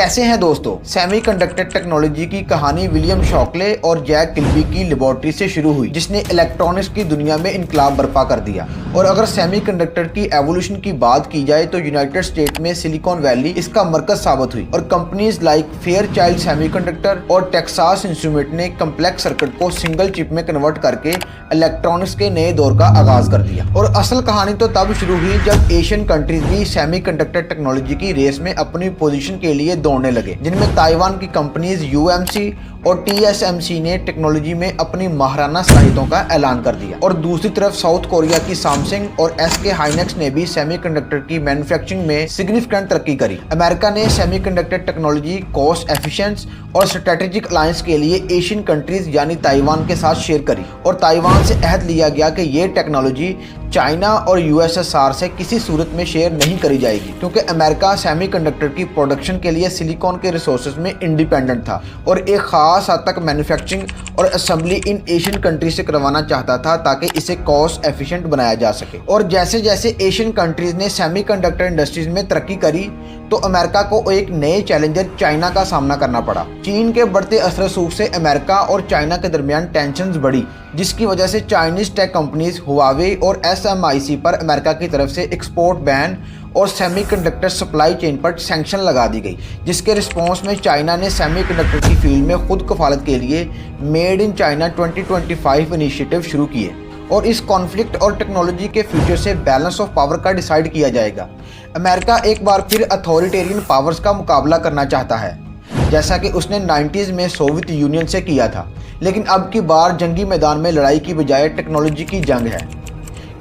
कैसे हैं दोस्तों। सेमीकंडक्टर टेक्नोलॉजी की कहानी विलियम शॉकले और जैक किल्बी की लेबोरेटरी से शुरू हुई, जिसने इलेक्ट्रॉनिक्स की दुनिया में इनकलाब बर्पा कर दिया। और अगर सेमीकंडक्टर की एवोल्यूशन की बात की जाए तो यूनाइटेड स्टेट में सिलिकॉन वैली इसका मरकज साबित हुई और कंपनीज लाइक फेयरचाइल्ड सेमीकंडक्टर और टेक्सास इंस्ट्रूमेंट ने कम्प्लेक्स सर्किट को सिंगल चिप में कन्वर्ट करके इलेक्ट्रॉनिक्स के नए दौर का आगाज कर दिया। और असल कहानी तो तब शुरू हुई जब एशियन कंट्रीज भी सेमीकंडक्टर टेक्नोलॉजी की रेस में अपनी पोजीशन के लिए दौड़ने लगे, जिनमें ताइवान की कंपनीज यूएमसी और टीएसएमसी ने टेक्नोलॉजी में अपनी महाराना सलाहियतों का ऐलान कर दिया। और दूसरी तरफ साउथ कोरिया की सैमसंग और एसके हाइनेक्स ने भी सेमीकंडक्टर की मैन्युफैक्चरिंग में सिग्निफिकेंट तरक्की करी। अमेरिका ने सेमीकंडक्टर टेक्नोलॉजी कॉस्ट एफिशिएंस और स्ट्रेटेजिक अलायंस के लिए एशियन कंट्रीज यानी ताइवान के साथ शेयर करी और ताइवान से अहद लिया गया कि ये टेक्नोलॉजी चाइना और यूएसएसआर से किसी सूरत में शेयर नहीं करी जाएगी, क्योंकि अमेरिका सेमीकंडक्टर की प्रोडक्शन के लिए सिलिकॉन के रिसोर्सेज में इंडिपेंडेंट था और एक खास हद तक मैन्युफैक्चरिंग और असेंबली इन एशियन कंट्रीज से करवाना चाहता था ताकि इसे कॉस्ट एफिशिएंट बनाया जा सके। और जैसे जैसे एशियन कंट्रीज ने सेमीकंडक्टर इंडस्ट्रीज में तरक्की करी तो अमेरिका को एक नए चैलेंजर चाइना का सामना करना पड़ा। चीन के बढ़ते असर रसूख से अमेरिका और चाइना के दरमियान टेंशन्स बढ़ी, जिसकी वजह से चाइनीज टेक कंपनीज हुआवे और एसएमआईसी पर अमेरिका की तरफ से एक्सपोर्ट बैन और सेमीकंडक्टर सप्लाई चेन पर सैंक्शन लगा दी गई, जिसके रिस्पॉन्स में चाइना ने सेमीकंडक्टर की फील्ड में खुद कफालत के लिए मेड इन चाइना 2025 इनिशिएटिव शुरू किए। और इस कॉन्फ्लिक्ट और टेक्नोलॉजी के फ्यूचर से बैलेंस ऑफ पावर का डिसाइड किया जाएगा। अमेरिका एक बार फिर अथॉरिटेरियन पावर्स का मुकाबला करना चाहता है, जैसा कि उसने 90s में सोवियत यूनियन से किया था, लेकिन अब की बार जंगी मैदान में लड़ाई की बजाय टेक्नोलॉजी की जंग है,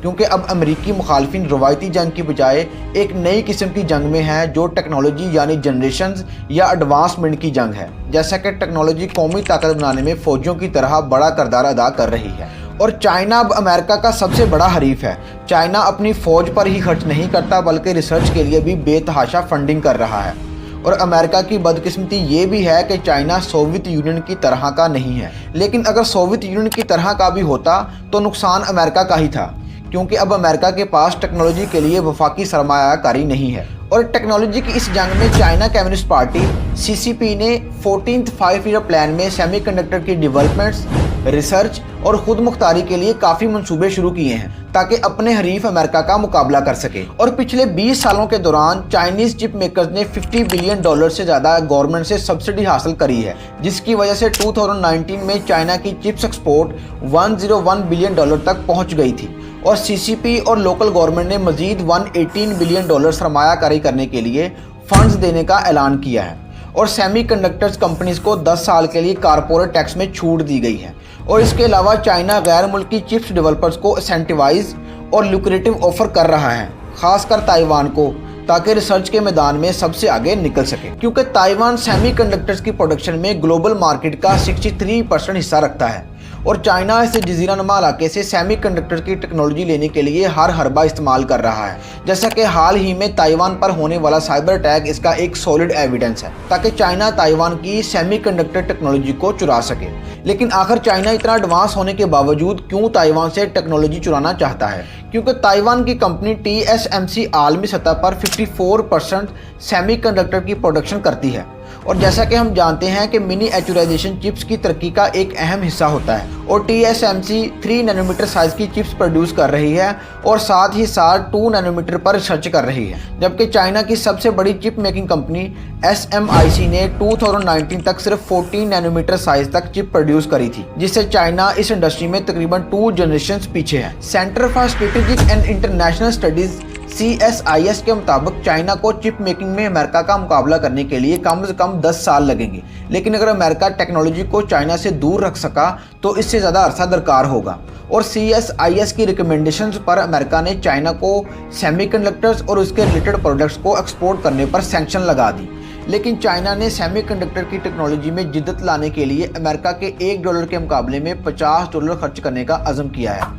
क्योंकि अब अमेरिकी मुखालफिन रवायती जंग की बजाय एक नई किस्म की जंग में है जो टेक्नोलॉजी यानी जनरेशंस या एडवांसमेंट की जंग है। जैसा कि टेक्नोलॉजी कौमी ताकत बनाने में फौजियों की तरह बड़ा किरदार अदा कर रही है और चाइना अब अमेरिका का सबसे बड़ा हरीफ है। चाइना अपनी फौज पर ही खर्च नहीं करता बल्कि रिसर्च के लिए भी बेतहाशा फंडिंग कर रहा है। और अमेरिका की बदकिस्मती ये भी है कि चाइना सोवियत यूनियन की तरह का नहीं है, लेकिन अगर सोवियत यूनियन की तरह का भी होता तो नुकसान अमेरिका का ही था, क्योंकि अब अमेरिका के पास टेक्नोलॉजी के लिए वफाकी सरमायाकारी नहीं है। और टेक्नोलॉजी की इस जंग में चाइना कम्युनिस्ट पार्टी सीसीपी ने 14th 5-year प्लान में सेमीकंडक्टर की डेवलपमेंट्स, रिसर्च और खुद मुख्तारी के लिए काफ़ी मंसूबे शुरू किए हैं ताकि अपने हरीफ अमेरिका का मुकाबला कर सके। और पिछले 20 सालों के दौरान चाइनीज चिप मेकर्स ने $50 बिलियन से ज़्यादा गवर्नमेंट से सब्सिडी हासिल करी है, जिसकी वजह से 2019 में चाइना की चिप्स एक्सपोर्ट $101 बिलियन तक पहुँच गई थी। और सीसीपी और लोकल गवर्नमेंट ने मजीद $118 बिलियन सरमायाकारी करने के लिए फंड्स देने का ऐलान किया है। और सेमीकंडक्टर्स कंपनीज को 10 साल के लिए कारपोरेट टैक्स में छूट दी गई है। और इसके अलावा चाइना गैर मुल्की चिप्स डेवलपर्स को इंसेंटिवाइज और लुक्रेटिव ऑफर कर रहा है, खासकर ताइवान को, ताकि रिसर्च के मैदान में सबसे आगे निकल सके, क्योंकि ताइवान सेमीकंडक्टर्स की प्रोडक्शन में ग्लोबल मार्केट का 63% हिस्सा रखता है और चाइना इस जजीरा नुमा इलाके से सेमीकंडक्टर की टेक्नोलॉजी लेने के लिए हर हरबा इस्तेमाल कर रहा है। जैसा कि हाल ही में ताइवान पर होने वाला साइबर अटैक इसका एक सॉलिड एविडेंस है, ताकि चाइना ताइवान की सेमीकंडक्टर टेक्नोलॉजी को चुरा सके। लेकिन आखिर चाइना इतना एडवांस होने के बावजूद क्यों ताइवान से टेक्नोलॉजी चुराना चाहता है? क्योंकि ताइवान की कंपनी टीएसएमसी आलमी सतह पर 54% सेमीकंडक्टर की प्रोडक्शन करती है। और जैसा कि हम जानते हैं कि मिनीएचुराइजेशन चिप्स की तरक्की का एक अहम हिस्सा होता है और टीएसएमसी 3 नैनोमीटर साइज की चिप्स प्रोड्यूस कर रही है और साथ ही साथ 2 नैनोमीटर पर रिसर्च कर रही है, जबकि चाइना की सबसे बड़ी चिप मेकिंग कंपनी एसएमआईसी ने 2019 तक सिर्फ 14 नैनोमीटर साइज तक चिप प्रोड्यूस करी थी, जिससे चाइना इस इंडस्ट्री में तकरीबन 2 जनरेशंस पीछे है। Centre for strategic and international studies CSIS के मुताबिक चाइना को चिप मेकिंग में अमेरिका का मुकाबला करने के लिए कम से कम 10 साल लगेंगे, लेकिन अगर अमेरिका टेक्नोलॉजी को चाइना से दूर रख सका तो इससे ज़्यादा अरसा दरकार होगा। और CSIS की रिकमेंडेशंस पर अमेरिका ने चाइना को सेमीकंडक्टर्स और उसके रिलेटेड प्रोडक्ट्स को एक्सपोर्ट करने पर सैंक्शन लगा दी, लेकिन चाइना ने सेमीकंडक्टर की टेक्नोलॉजी में जिद्दत लाने के लिए अमेरिका के $1 के मुकाबले में $50 खर्च करने का अज़म किया है।